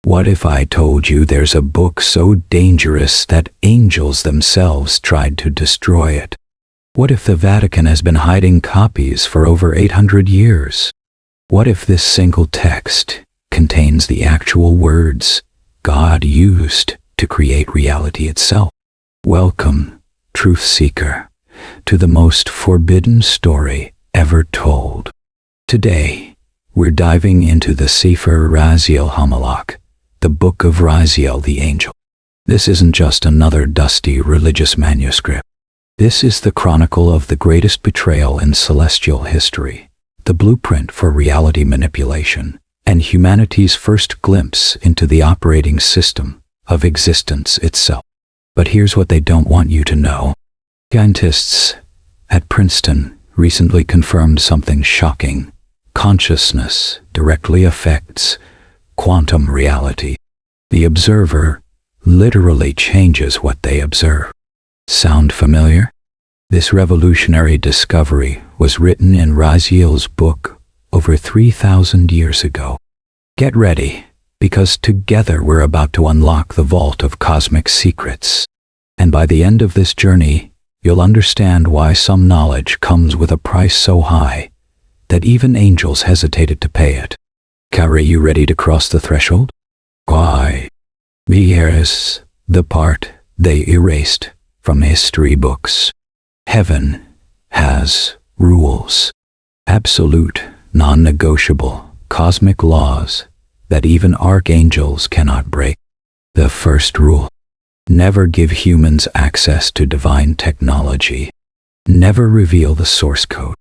What if I told you there's a book so dangerous that angels themselves tried to destroy it? What if the Vatican has been hiding copies for over 800 years? What if this single text contains the actual words God used to create reality itself? Welcome, truth seeker, to the most forbidden story ever told. Today, we're diving into the Sefer Raziel Hamalach, the Book of Raziel the Angel. This isn't just another dusty religious manuscript. This is the chronicle of the greatest betrayal in celestial history, the blueprint for reality manipulation, and humanity's first glimpse into the operating system of existence itself. But here's what they don't want you to know. Scientists at Princeton recently confirmed something shocking. Consciousness directly affects quantum reality. The observer literally changes what they observe. Sound familiar? This revolutionary discovery was written in Raziel's book over 3,000 years ago. Get ready, because together we're about to unlock the vault of cosmic secrets. And by the end of this journey, you'll understand why some knowledge comes with a price so high that even angels hesitated to pay it. Are you ready to cross the threshold? Why? Here's the part they erased from history books. Heaven has rules. Absolute, non-negotiable, cosmic laws that even archangels cannot break. The first rule: never give humans access to divine technology. Never reveal the source code.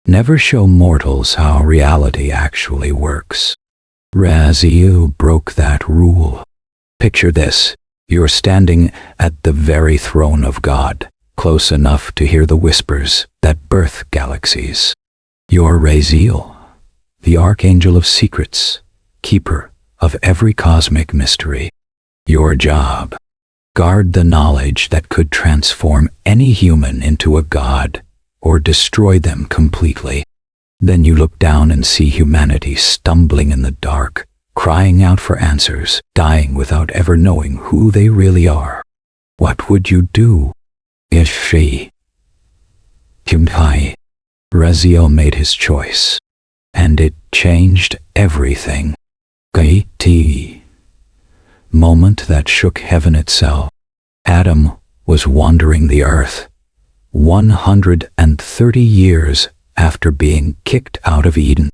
Never show mortals how reality actually works. Raziel broke that rule. Picture this. You're standing at the very throne of God, close enough to hear the whispers that birth galaxies. You're Raziel, the Archangel of Secrets, keeper of every cosmic mystery. Your job: guard the knowledge that could transform any human into a god or destroy them completely. Then you look down and see humanity stumbling in the dark, crying out for answers, dying without ever knowing who they really are. What would you do? Raziel made his choice, and it changed everything. Moment that shook heaven itself. Adam was wandering the earth, 130 years after being kicked out of Eden.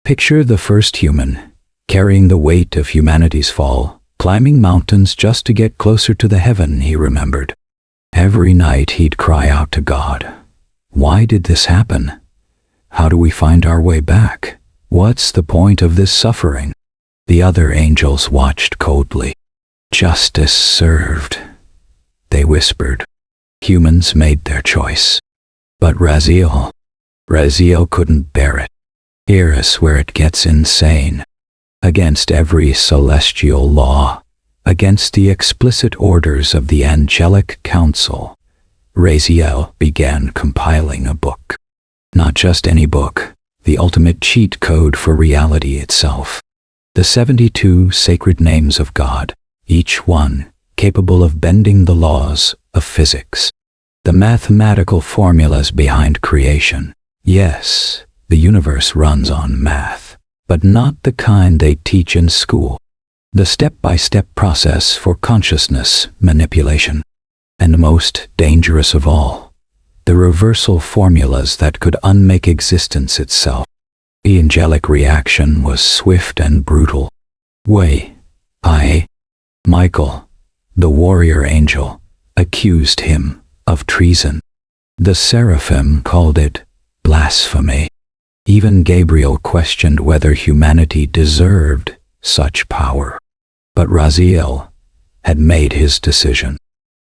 Picture the first human, carrying the weight of humanity's fall, climbing mountains just to get closer to the heaven he remembered. Every night he'd cry out to God, "Why did this happen? How do we find our way back? What's the point of this suffering?" The other angels watched coldly. "Justice served," they whispered. Humans made their choice. But Raziel couldn't bear it. Here's where it gets insane. Against every celestial law, against the explicit orders of the Angelic Council, Raziel began compiling a book. Not just any book, the ultimate cheat code for reality itself. The 72 sacred names of God, each one capable of bending the laws of physics. The mathematical formulas behind creation. Yes, the universe runs on math, but not the kind they teach in school. The step-by-step process for consciousness manipulation. And most dangerous of all, the reversal formulas that could unmake existence itself. The angelic reaction was swift and brutal. Michael, the warrior angel, accused him of treason. The seraphim called it blasphemy. Even Gabriel questioned whether humanity deserved such power. But Raziel had made his decision.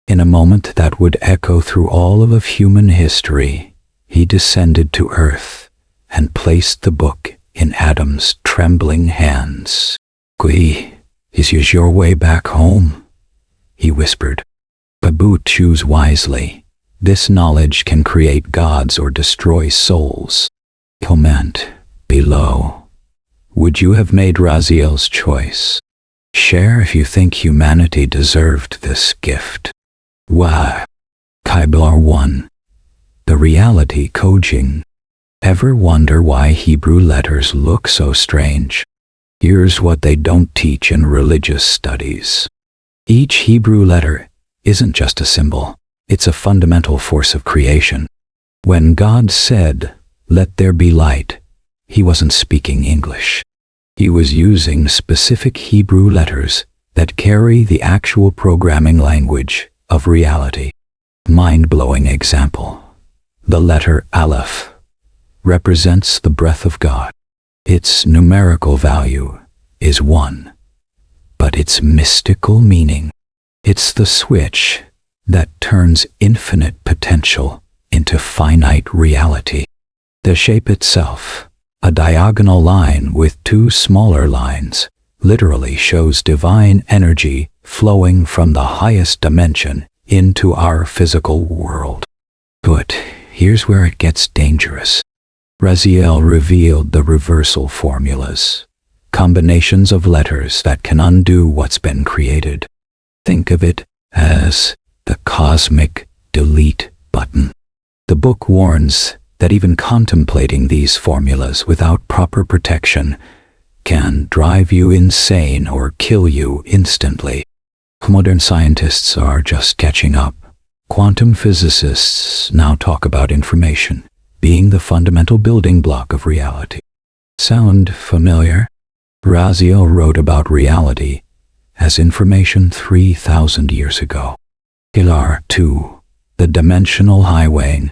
In a moment that would echo through all of human history, he descended to earth and placed the book in Adam's trembling hands. "Is this your way back home?" he whispered. "But choose wisely. This knowledge can create gods or destroy souls." Comment below. Would you have made Raziel's choice? Share if you think humanity deserved this gift. Why? Kaibar 1. The reality coaching. Ever wonder why Hebrew letters look so strange? Here's what they don't teach in religious studies. Each Hebrew letter isn't just a symbol, it's a fundamental force of creation. When God said, "Let there be light," he wasn't speaking English. He was using specific Hebrew letters that carry the actual programming language of reality. Mind-blowing example. The letter Aleph represents the breath of God. Its numerical value is 1, but its mystical meaning, it's the switch that turns infinite potential into finite reality. The shape itself, a diagonal line with 2 smaller lines, literally shows divine energy flowing from the highest dimension into our physical world. But here's where it gets dangerous. Raziel revealed the reversal formulas, combinations of letters that can undo what's been created. Think of it as the cosmic delete button. The book warns that even contemplating these formulas without proper protection can drive you insane or kill you instantly. Modern scientists are just catching up. Quantum physicists now talk about information being the fundamental building block of reality. Sound familiar? Raziel wrote about reality as information 3,000 years ago. Pilar 2, the dimensional highway.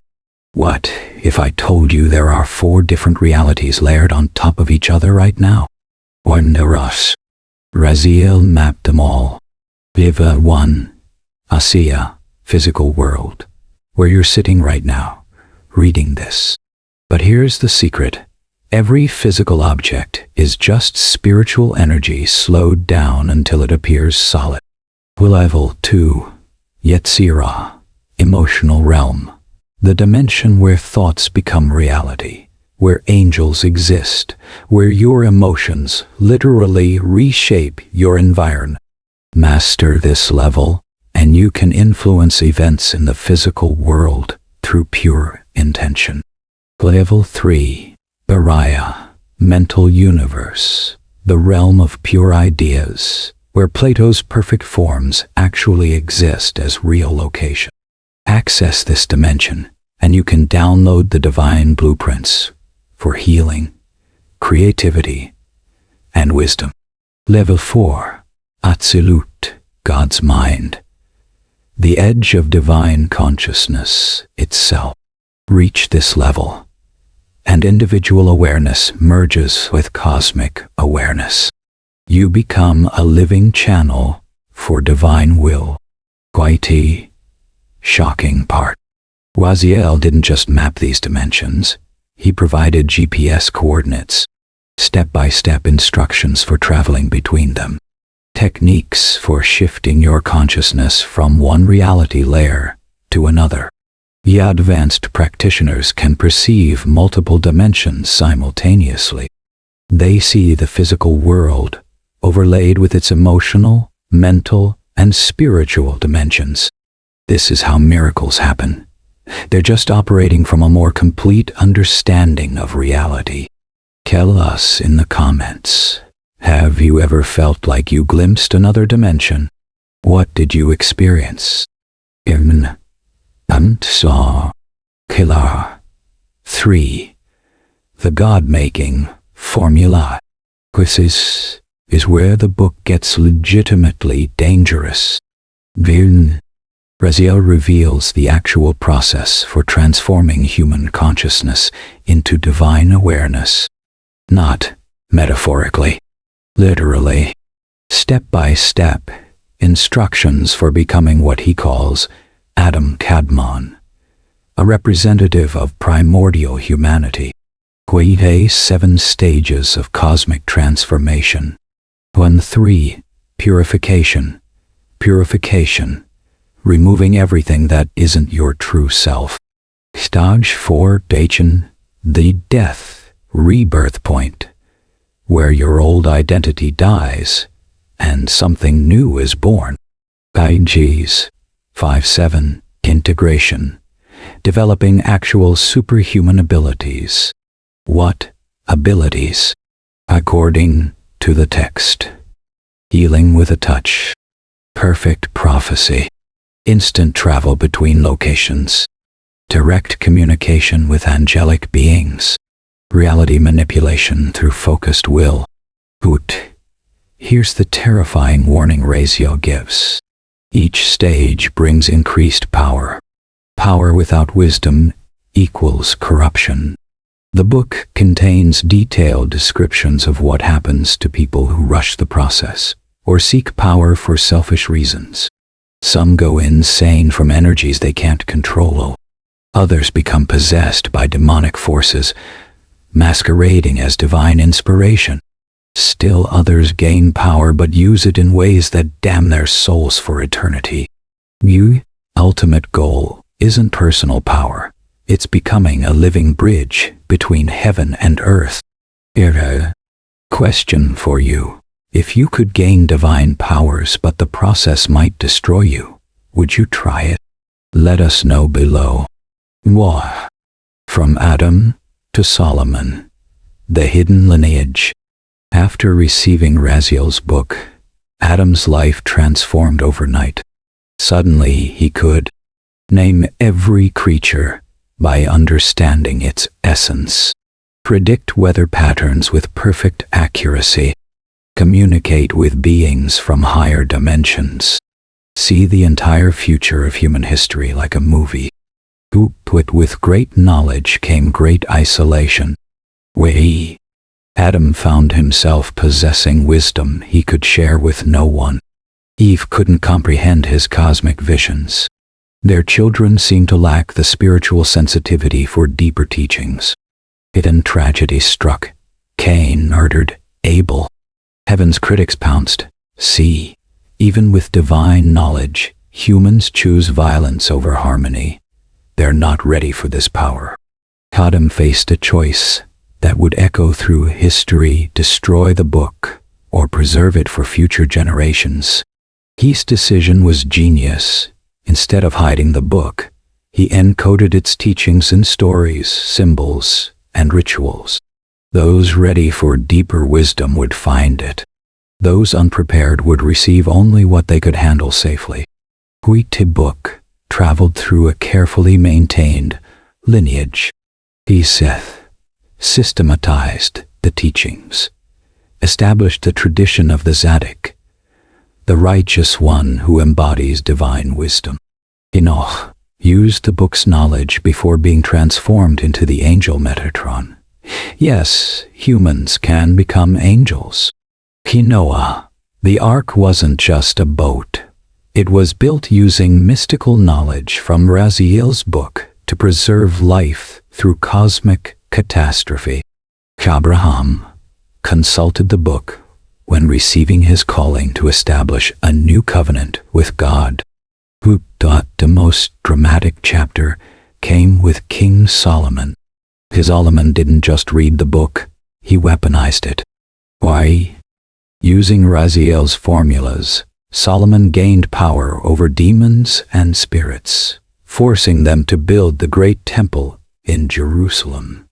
What if I told you there are 4 different realities layered on top of each other right now? Wondrous. Raziel mapped them all. Viva 1, Asiya, physical world, where you're sitting right now, reading this. But here's the secret. Every physical object is just spiritual energy slowed down until it appears solid. Level 2, Yetzirah, emotional realm, the dimension where thoughts become reality, where angels exist, where your emotions literally reshape your environment. Master this level, and you can influence events in the physical world through pure intention. Level 3, Bariah, mental universe, the realm of pure ideas, where Plato's perfect forms actually exist as real location. Access this dimension, and you can download the divine blueprints for healing, creativity, and wisdom. Level 4, Atzilut, God's mind, the edge of divine consciousness itself. Reach this level, and individual awareness merges with cosmic awareness. You become a living channel for divine will. Quite a shocking part. Raziel didn't just map these dimensions, he provided GPS coordinates, step-by-step instructions for traveling between them, techniques for shifting your consciousness from one reality layer to another. Advanced practitioners can perceive multiple dimensions simultaneously. They see the physical world overlaid with its emotional, mental, and spiritual dimensions. This is how miracles happen. They're just operating from a more complete understanding of reality. Tell us in the comments, have you ever felt like you glimpsed another dimension? What did you experience? Saw. Pilar 3, the God-making formula. This is where the book gets legitimately dangerous. Raziel reveals the actual process for transforming human consciousness into divine awareness. Not metaphorically, literally. Step-by-step instructions for becoming what he calls Adam Kadmon, a representative of primordial humanity. 7 stages of cosmic transformation. 1-3, purification. Purification, removing everything that isn't your true self. Stage 4, Dachen, the death, rebirth point, where your old identity dies and something new is born. IGs 5-7 Integration. Developing actual superhuman abilities. What abilities? According to the text. Healing with a touch. Perfect prophecy. Instant travel between locations. Direct communication with angelic beings. Reality manipulation through focused will. Hoot. Here's the terrifying warning Raziel gives. Each stage brings increased power. Power without wisdom equals corruption. The book contains detailed descriptions of what happens to people who rush the process or seek power for selfish reasons. Some go insane from energies they can't control. Others become possessed by demonic forces, masquerading as divine inspiration. Still others gain power but use it in ways that damn their souls for eternity. Your ultimate goal isn't personal power. It's becoming a living bridge between heaven and earth. Question for you. If you could gain divine powers but the process might destroy you, would you try it? Let us know below. From Adam to Solomon. The Hidden Lineage. After receiving Raziel's book, Adam's life transformed overnight. Suddenly he could name every creature by understanding its essence, predict weather patterns with perfect accuracy, communicate with beings from higher dimensions, see the entire future of human history like a movie. With great knowledge came great isolation. Adam found himself possessing wisdom he could share with no one. Eve couldn't comprehend his cosmic visions. Their children seemed to lack the spiritual sensitivity for deeper teachings. Hidden tragedy struck. Cain murdered Abel. Heaven's critics pounced. See, even with divine knowledge, humans choose violence over harmony. They're not ready for this power. Adam faced a choice that would echo through history, destroy the book, or preserve it for future generations. His decision was genius. Instead of hiding the book, he encoded its teachings in stories, symbols, and rituals. Those ready for deeper wisdom would find it. Those unprepared would receive only what they could handle safely. The book traveled through a carefully maintained lineage. He systematized the teachings, established the tradition of the Zadok, the righteous one who embodies divine wisdom. Enoch used the book's knowledge before being transformed into the angel Metatron. Yes, humans can become angels. Noah, the ark wasn't just a boat. It was built using mystical knowledge from Raziel's book to preserve life through cosmic catastrophe. Abraham consulted the book when receiving his calling to establish a new covenant with God. The most dramatic chapter came with King Solomon. Solomon didn't just read the book, he weaponized it. Why? Using Raziel's formulas, Solomon gained power over demons and spirits, forcing them to build the great temple in Jerusalem.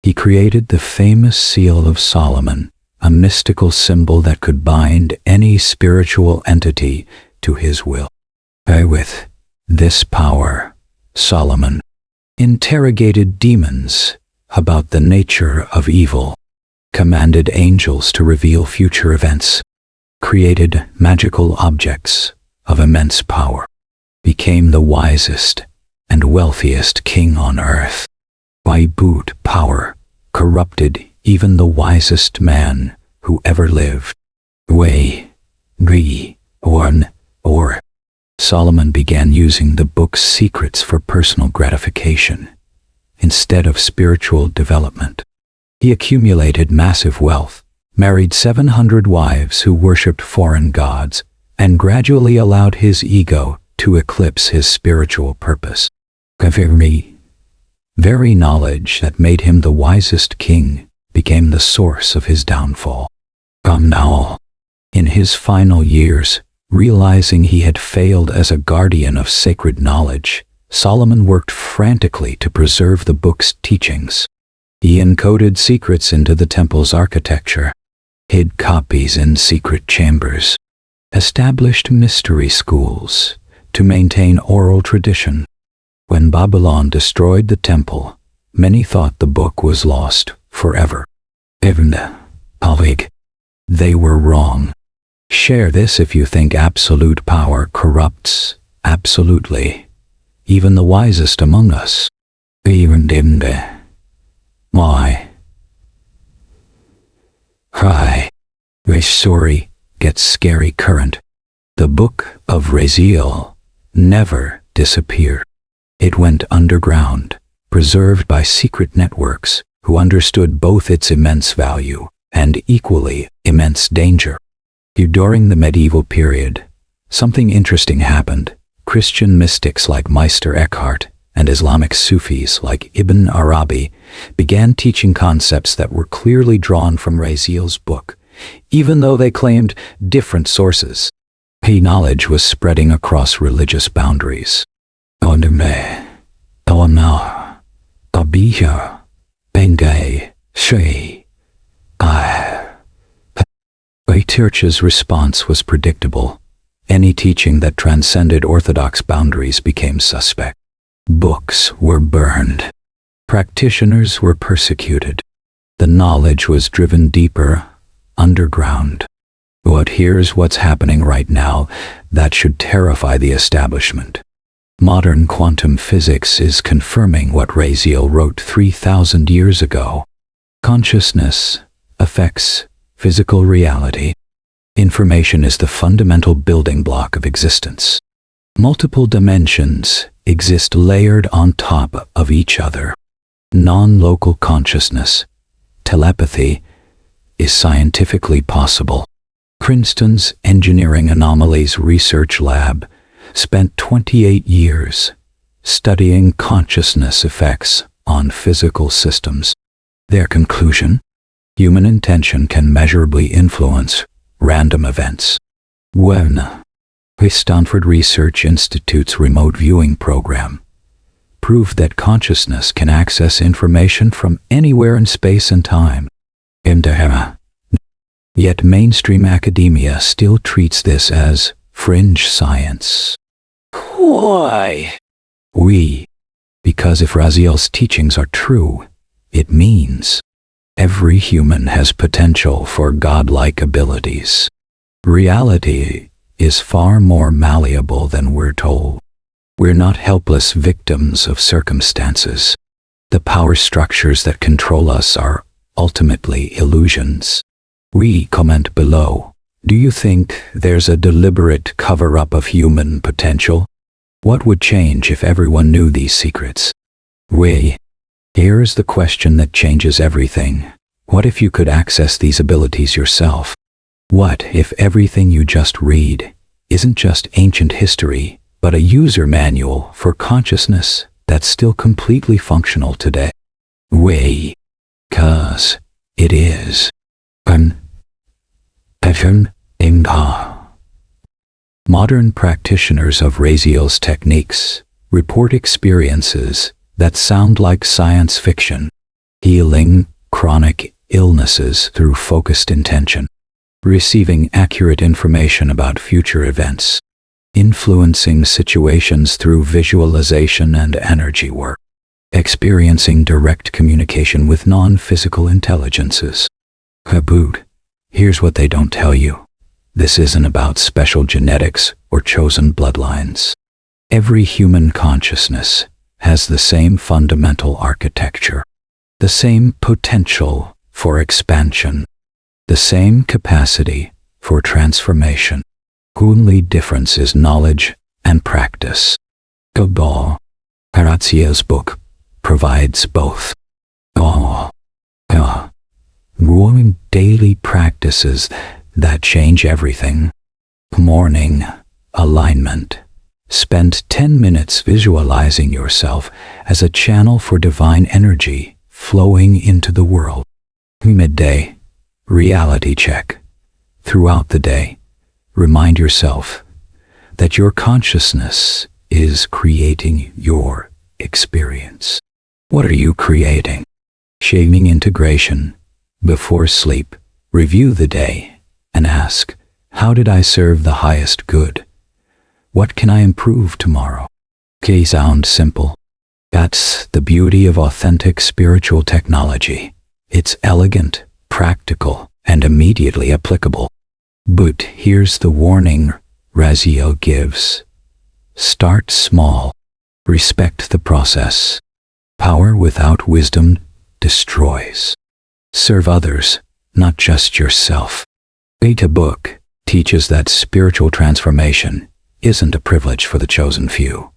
He created the famous Seal of Solomon, a mystical symbol that could bind any spiritual entity to his will. With this power, Solomon interrogated demons about the nature of evil, commanded angels to reveal future events, created magical objects of immense power, became the wisest and wealthiest king on earth. Power corrupted even the wisest man who ever lived. Solomon began using the book's secrets for personal gratification instead of spiritual development. He accumulated massive wealth, married 700 wives who worshipped foreign gods, and gradually allowed his ego to eclipse his spiritual purpose. Very knowledge that made him the wisest king became the source of his downfall. In his final years, realizing he had failed as a guardian of sacred knowledge, Solomon worked frantically to preserve the book's teachings. He encoded secrets into the temple's architecture, hid copies in secret chambers, established mystery schools to maintain oral tradition. When Babylon destroyed the temple, many thought the book was lost forever. They were wrong. Share this if you think absolute power corrupts absolutely, even the wisest among us. Why? Hi. This story gets scary current. The Book of Raziel never disappeared. It went underground, preserved by secret networks who understood both its immense value and equally immense danger. During the medieval period, something interesting happened. Christian mystics like Meister Eckhart and Islamic Sufis like Ibn Arabi began teaching concepts that were clearly drawn from Raziel's book, even though they claimed different sources. Knowledge was spreading across religious boundaries. The Church's response was predictable. Any teaching that transcended orthodox boundaries became suspect. Books were burned. Practitioners were persecuted. The knowledge was driven deeper, underground. But here's what's happening right now that should terrify the establishment. Modern quantum physics is confirming what Raziel wrote 3,000 years ago. Consciousness affects physical reality. Information is the fundamental building block of existence. Multiple dimensions exist layered on top of each other. Non-local consciousness, telepathy, is scientifically possible. Princeton's Engineering Anomalies Research Lab spent 28 years studying consciousness effects on physical systems. Their conclusion? Human intention can measurably influence random events. The Stanford Research Institute's remote viewing program proved that consciousness can access information from anywhere in space and time. Yet mainstream academia still treats this as fringe science. Why? Because if Raziel's teachings are true, it means every human has potential for godlike abilities. Reality is far more malleable than we're told. We're not helpless victims of circumstances. The power structures that control us are ultimately illusions. Comment below. Do you think there's a deliberate cover-up of human potential? What would change if everyone knew these secrets? Here's the question that changes everything. What if you could access these abilities yourself? What if everything you just read isn't just ancient history, but a user manual for consciousness that's still completely functional today? 'Cause it is. Modern practitioners of Raziel's techniques report experiences that sound like science fiction, healing chronic illnesses through focused intention, receiving accurate information about future events, influencing situations through visualization and energy work, experiencing direct communication with non-physical intelligences. Here's what they don't tell you. This isn't about special genetics or chosen bloodlines. Every human consciousness has the same fundamental architecture, the same potential for expansion, the same capacity for transformation. Only difference is knowledge and practice. Raziel's book provides both. Growing daily practices that change everything. Morning alignment. Spend 10 minutes visualizing yourself as a channel for divine energy flowing into the world. Midday reality check. Throughout the day, remind yourself that your consciousness is creating your experience. What are you creating? Shaming integration. Before sleep, review the day and ask, how did I serve the highest good? What can I improve tomorrow? Okay, sound simple. That's the beauty of authentic spiritual technology. It's elegant, practical, and immediately applicable. But here's the warning Raziel gives. Start small. Respect the process. Power without wisdom destroys. Serve others, not just yourself. Beta Book teaches that spiritual transformation isn't a privilege for the chosen few.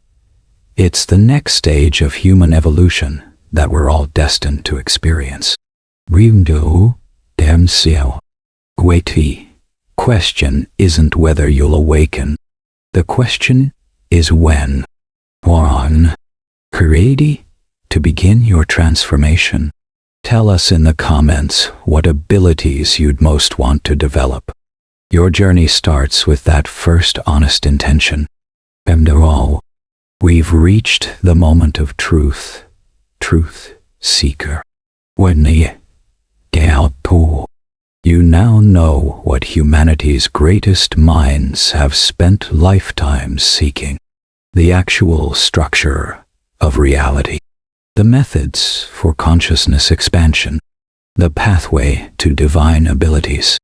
It's the next stage of human evolution that we're all destined to experience. Rimdo Damsel. Waiti. Question isn't whether you'll awaken. The question is when. One. Ready to begin your transformation? Tell us in the comments what abilities you'd most want to develop. Your journey starts with that first honest intention. After all, we've reached the moment of truth. Truth seeker. When the Galpo. You now know what humanity's greatest minds have spent lifetimes seeking. The actual structure of reality. The methods for consciousness expansion. The pathway to divine abilities.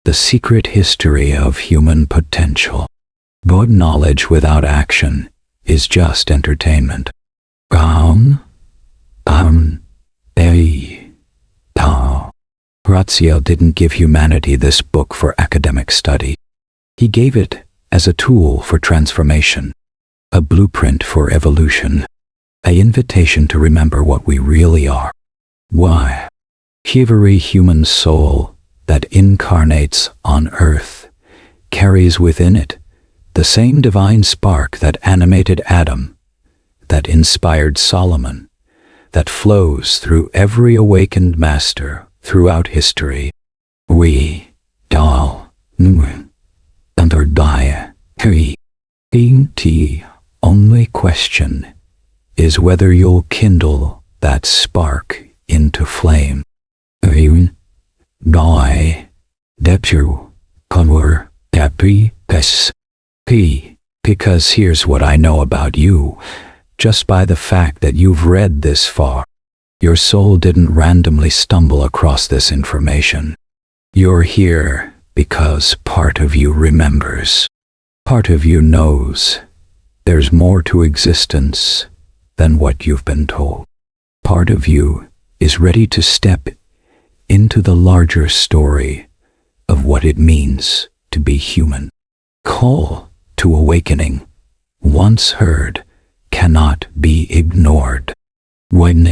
The secret history of human potential. But knowledge without action is just entertainment. Raziel didn't give humanity this book for academic study. He gave it as a tool for transformation, a blueprint for evolution, an invitation to remember what we really are. Why? Every human soul that incarnates on earth carries within it the same divine spark that animated Adam, that inspired Solomon, that flows through every awakened master throughout history. We, Dal, under die, the only question is whether you'll kindle that spark into flame. Die, Depu, Conwer, Depi, Pes, P. Because here's what I know about you. Just by the fact that you've read this far, your soul didn't randomly stumble across this information. You're here because part of you remembers. Part of you knows there's more to existence than what you've been told. Part of you is ready to step into the larger story of what it means to be human. Call to awakening, once heard, cannot be ignored. When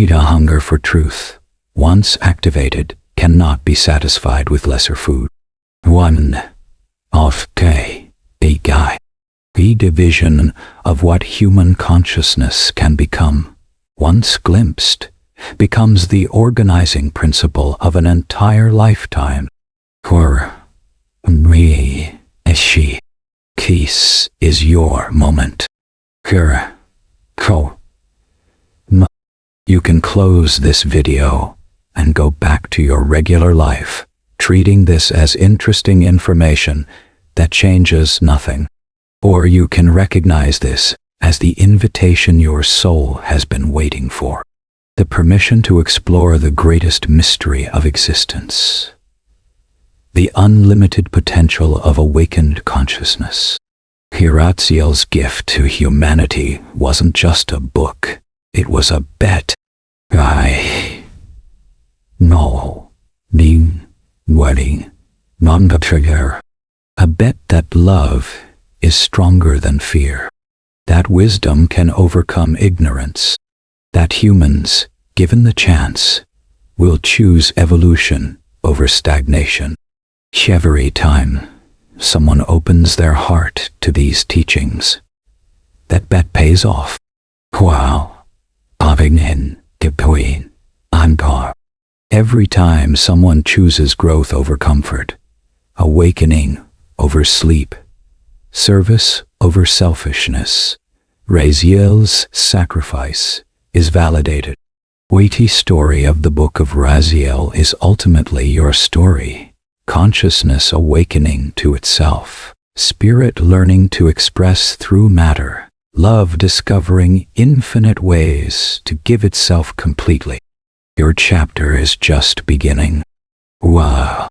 the hunger for truth, once activated, cannot be satisfied with lesser food. One of a guy. The division of what human consciousness can become, once glimpsed, becomes the organizing principle of an entire lifetime. For me, she, peace is your moment. You can close this video and go back to your regular life, treating this as interesting information that changes nothing. Or you can recognize this as the invitation your soul has been waiting for, the permission to explore the greatest mystery of existence, the unlimited potential of awakened consciousness. Raziel's gift to humanity wasn't just a book, it was a bet. I know the wedding, non-trigger. A bet that love is stronger than fear, that wisdom can overcome ignorance, that humans, given the chance, will choose evolution over stagnation. Every time someone opens their heart to these teachings, that bet pays off. Wow. Every time someone chooses growth over comfort, Awakening over sleep. Service over selfishness. Raziel's sacrifice is validated. Weighty story of the Book of Raziel is ultimately your story. Consciousness awakening to itself. Spirit learning to express through matter. Love discovering infinite ways to give itself completely. Your chapter is just beginning. Wow.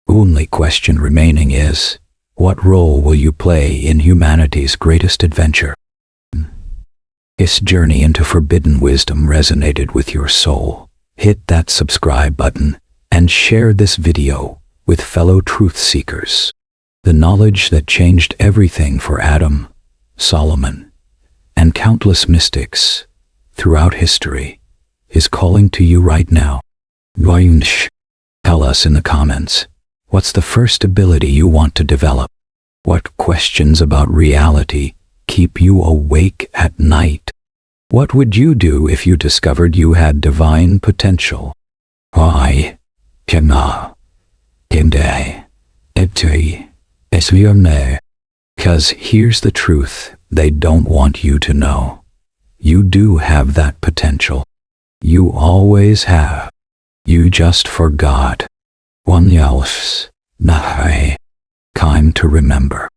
Only question remaining is, what role will you play in humanity's greatest adventure? This journey into forbidden wisdom resonated with your soul. Hit that subscribe button and share this video with fellow truth seekers. The knowledge that changed everything for Adam, Solomon, and countless mystics throughout history is calling to you right now. Tell us in the comments, what's the first ability you want to develop? What questions about reality keep you awake at night? What would you do if you discovered you had divine potential? Why? Because here's the truth they don't want you to know. You do have that potential. You always have. You just forgot. One else. Time to remember.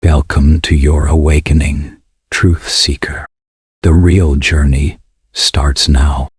Welcome to your awakening, truth seeker. The real journey starts now.